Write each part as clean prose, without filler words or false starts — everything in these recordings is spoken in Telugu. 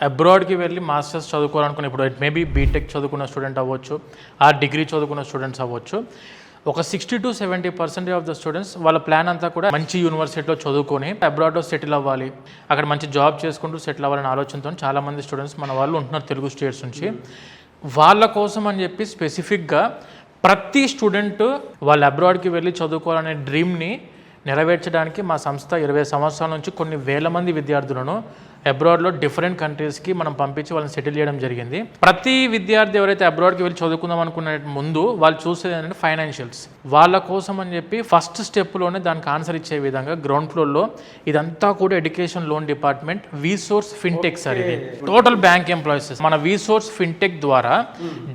అబ్రాడ్కి వెళ్ళి మాస్టర్స్ చదువుకోవాలనుకున్న ఇప్పుడు మేబీ బీటెక్ చదువుకున్న స్టూడెంట్ అవ్వచ్చు, ఆ డిగ్రీ చదువుకున్న స్టూడెంట్స్ అవ్వచ్చు. ఒక 60 to 70% ఆఫ్ ద స్టూడెంట్స్ వాళ్ళ ప్లాన్ అంతా కూడా మంచి యూనివర్సిటీలో చదువుకొని అబ్రాడ్లో సెటిల్ అవ్వాలి, అక్కడ మంచి జాబ్ చేసుకుంటూ సెటిల్ అవ్వాలని ఆలోచనతో చాలామంది స్టూడెంట్స్ మన వాళ్ళు ఉంటున్నారు తెలుగు స్టేట్స్ నుంచి. వాళ్ళ కోసం అని చెప్పి స్పెసిఫిక్గా ప్రతి స్టూడెంట్ వాళ్ళు అబ్రాడ్కి వెళ్ళి చదువుకోవాలనే డ్రీమ్ని నెరవేర్చడానికి మా సంస్థ 20 సంవత్సరాల నుంచి కొన్ని వేల మంది విద్యార్థులను అబ్రాడ్లో డిఫరెంట్ కంట్రీస్కి మనం పంపించి వాళ్ళని సెటిల్ చేయడం జరిగింది. ప్రతి విద్యార్థి ఎవరైతే అబ్రాడ్కి వెళ్ళి చదువుకుందాం అనుకునే ముందు వాళ్ళు చూసేది ఏంటంటే ఫైనాన్షియల్స్. వాళ్ళ కోసం అని చెప్పి ఫస్ట్ స్టెప్లోనే దానికి ఆన్సర్ ఇచ్చే విధంగా గ్రౌండ్ ఫ్లోర్లో ఇదంతా కూడా education loan department వీసోర్స్ fintech sir, ఇది టోటల్ బ్యాంక్ ఎంప్లాయీస్. మన వీసోర్స్ ఫిన్టెక్ ద్వారా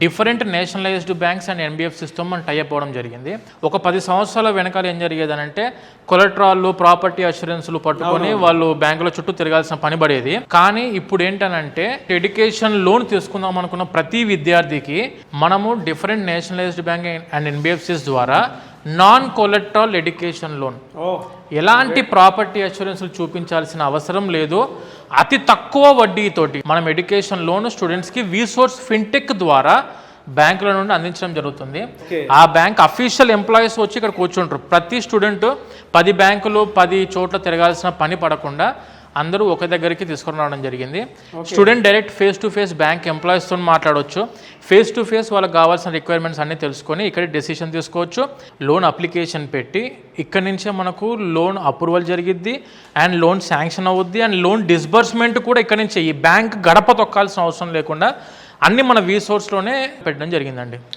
డిఫరెంట్ నేషనలైజ్డ్ బ్యాంక్స్ అండ్ ఎన్బిఎఫ్సిస్తో మనం టైఅప్ అవ్వడం జరిగింది. ఒక 10 సంవత్సరాల వెనకాల ఏం జరిగేదనంటే కొలెట్రాల్లు, ప్రాపర్టీ అష్యూరెన్స్లు పట్టుకొని వాళ్ళు బ్యాంకుల చుట్టూ తిరగాల్సిన పని పడేది. కానీ ఇప్పుడు ఏంటనంటే ఎడ్యుకేషన్ లోన్ తీసుకుందాం అనుకున్న ప్రతి విద్యార్థికి మనము different nationalised bank and NBFCs ద్వారా నాన్ కొలెట్రాల్ ఎడ్యుకేషన్ లోన్, ఎలాంటి ప్రాపర్టీ అష్యూరెన్స్లు చూపించాల్సిన అవసరం లేదు, అతి తక్కువ వడ్డీతోటి మనం ఎడ్యుకేషన్ లోన్ స్టూడెంట్స్కి వీసోర్స్ ఫిన్టెక్ ద్వారా బ్యాంకుల నుండి అందించడం జరుగుతుంది. ఆ బ్యాంక్ అఫీషియల్ ఎంప్లాయీస్ వచ్చి ఇక్కడ కూర్చుంటారు. ప్రతి స్టూడెంట్ 10 బ్యాంకులు 10 చోట్ల తిరగాల్సిన పని పడకుండా అందరూ ఒక దగ్గరికి తీసుకుని రావడం జరిగింది. Student direct face to face bank ఎంప్లాయీస్తో మాట్లాడవచ్చు, ఫేస్ టు ఫేస్ వాళ్ళకి కావాల్సిన రిక్వైర్మెంట్స్ అన్నీ తెలుసుకొని ఇక్కడ డెసిషన్ తీసుకోవచ్చు. లోన్ అప్లికేషన్ పెట్టి ఇక్కడ నుంచే మనకు లోన్ అప్రూవల్ జరిగిద్ది అండ్ లోన్ శాంక్షన్ అవుద్ది అండ్ లోన్ డిస్బర్స్మెంట్ కూడా ఇక్కడ నుంచే, ఈ బ్యాంక్ గడప తొక్కాల్సిన అవసరం లేకుండా అన్నీ మన వీసోర్స్లోనే పెట్టడం జరిగిందండి.